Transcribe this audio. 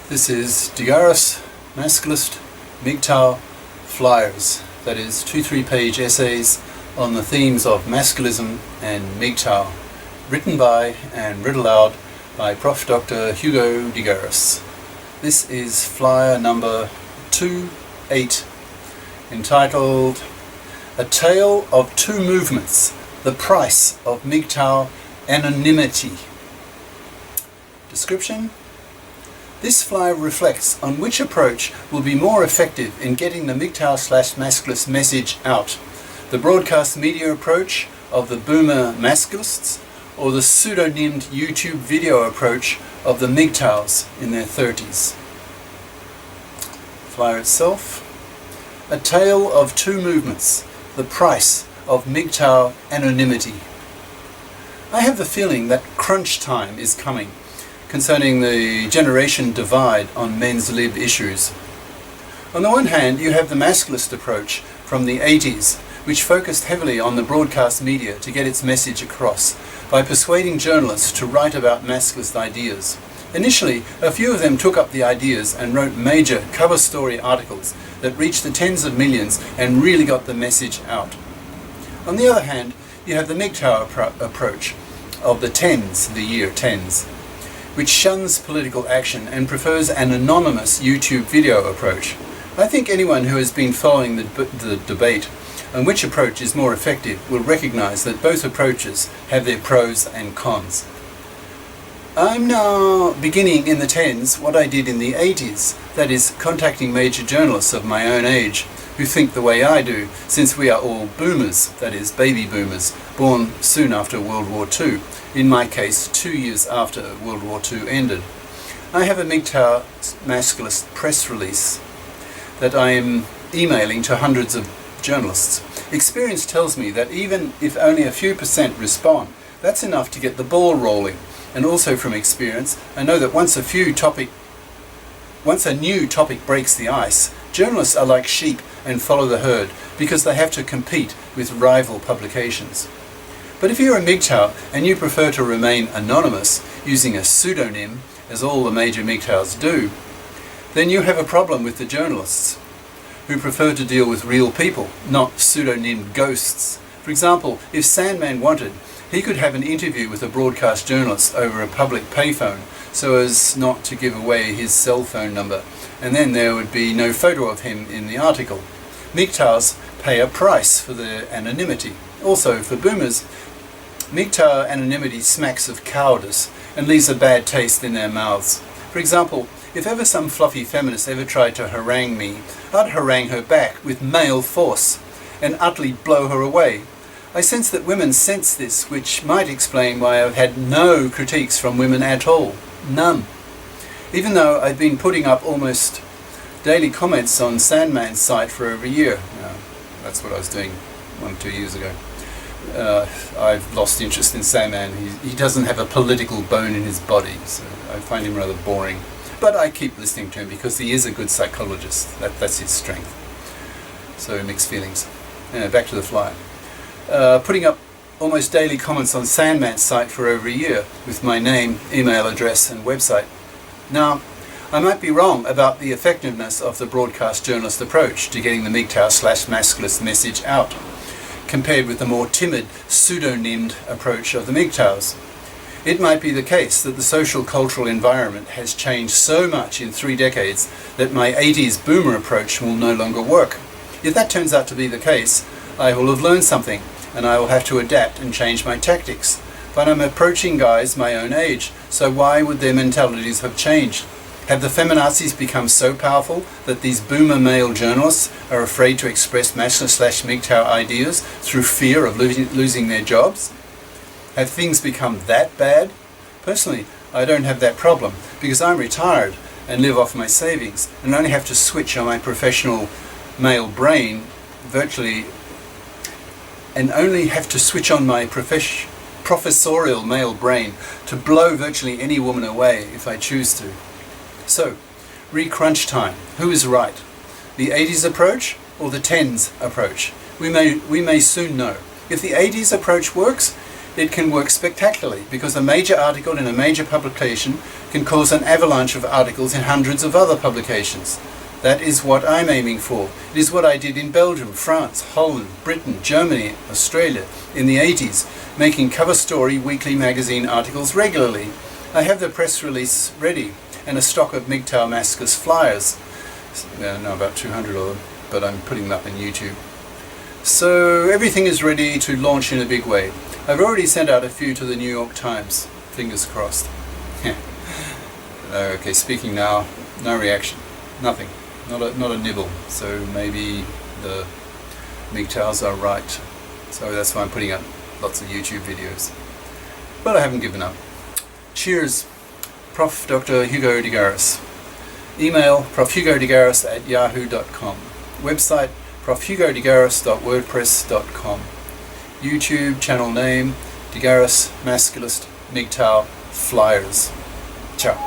This is GARIS, Masculist, MGTOW flyers, that is 2-3 page essays on the themes of masculism and MGTOW, written by and read aloud by Prof. Dr. Hugo de GARIS. This is flyer number 28, entitled A Tale of Two Movements, The Price of MGTOW Anonymity. Description: this flyer reflects on which approach will be more effective in getting the MGTOW/masculist message out, the broadcast media approach of the boomer masculists or the pseudonymed YouTube video approach of the MGTOWs in their 30s. Flyer itself: A Tale of Two Movements, The Price of MGTOW Anonymity. I have the feeling that crunch time is coming concerning the generation divide on men's lib issues. On the one hand, you have the masculist approach from the 80s, which focused heavily on the broadcast media to get its message across by persuading journalists to write about masculist ideas. Initially, a few of them took up the ideas and wrote major cover story articles that reached the tens of millions and really got the message out. On the other hand, you have the MGTOW approach of the tens, the year tens, which shuns political action and prefers an anonymous YouTube video approach. I think anyone who has been following the debate on which approach is more effective will recognize that both approaches have their pros and cons. I'm now beginning in the tens what I did in the 80s, that is, contacting major journalists of my own age who think the way I do, since we are all boomers, that is, baby boomers, born soon after World War II, in my case 2 years after World War II ended. I have a MGTOW masculist press release that I am emailing to hundreds of journalists. Experience tells me that even if only a few % respond, that's enough to get the ball rolling. And also from experience, I know that once a new topic breaks the ice, journalists are like sheep and follow the herd because they have to compete with rival publications. But if you're a MGTOW and you prefer to remain anonymous using a pseudonym, as all the major MGTOWs do, then you have a problem with the journalists who prefer to deal with real people, not pseudonymed ghosts. For example, if Sandman wanted, he could have an interview with a broadcast journalist over a public payphone so as not to give away his cell phone number, and then there would be no photo of him in the article. MGTOWs pay a price for their anonymity. Also, for boomers, MGTOW anonymity smacks of cowardice and leaves a bad taste in their mouths. For example, if ever some fluffy feminist ever tried to harangue me, I'd harangue her back with male force and utterly blow her away. I sense that women sense this, which might explain why I've had no critiques from women at all. None. Even though I've been putting up almost daily comments on Sandman's site for over a year. That's what I was doing 1 or 2 years ago. I've lost interest in Sandman. He doesn't have a political bone in his body, so I find him rather boring. But I keep listening to him because he is a good psychologist. That's his strength. So mixed feelings. Back to the flyer. Putting up almost daily comments on Sandman's site for over a year with my name, email address and website. Now, I might be wrong about the effectiveness of the broadcast journalist approach to getting the MGTOW/masculist message out, compared with the more timid, pseudonymed approach of the MGTOWs. It might be the case that the social cultural environment has changed so much in 3 decades that my 80s boomer approach will no longer work. If that turns out to be the case, I will have learned something and I will have to adapt and change my tactics. But I'm approaching guys my own age, so why would their mentalities have changed? Have the feminazis become so powerful that these boomer male journalists are afraid to express masculist/MGTOW ideas through fear of losing their jobs? Have things become that bad? Personally, I don't have that problem because I'm retired and live off my savings and only have to switch on my professional male brain professorial male brain to blow virtually any woman away if I choose to. So, re-crunch time. Who is right? The 80s approach or the 10s approach? We may soon know. If the 80s approach works, It can work spectacularly because a major article in a major publication can cause an avalanche of articles in hundreds of other publications. That is what I'm aiming for. It is what I did in Belgium, France, Holland, Britain, Germany, Australia in the 80s, making cover story weekly magazine articles regularly. I have the press release ready and a stock of MGTOW masculist flyers. No, about 200 of them, but I'm putting them up on YouTube. So everything is ready to launch in a big way. I've already sent out a few to the New York Times. Fingers crossed. Okay, speaking now, no reaction. Nothing. Not a nibble. So maybe the MGTOWs are right. So that's why I'm putting up lots of YouTube videos. But I haven't given up. Cheers. Prof. Dr. Hugo de GARIS. Email profhugodegaris@yahoo.com. Website profhugodegaris.wordpress.com. YouTube channel name de GARIS Masculist MGTOW Flyers. Ciao.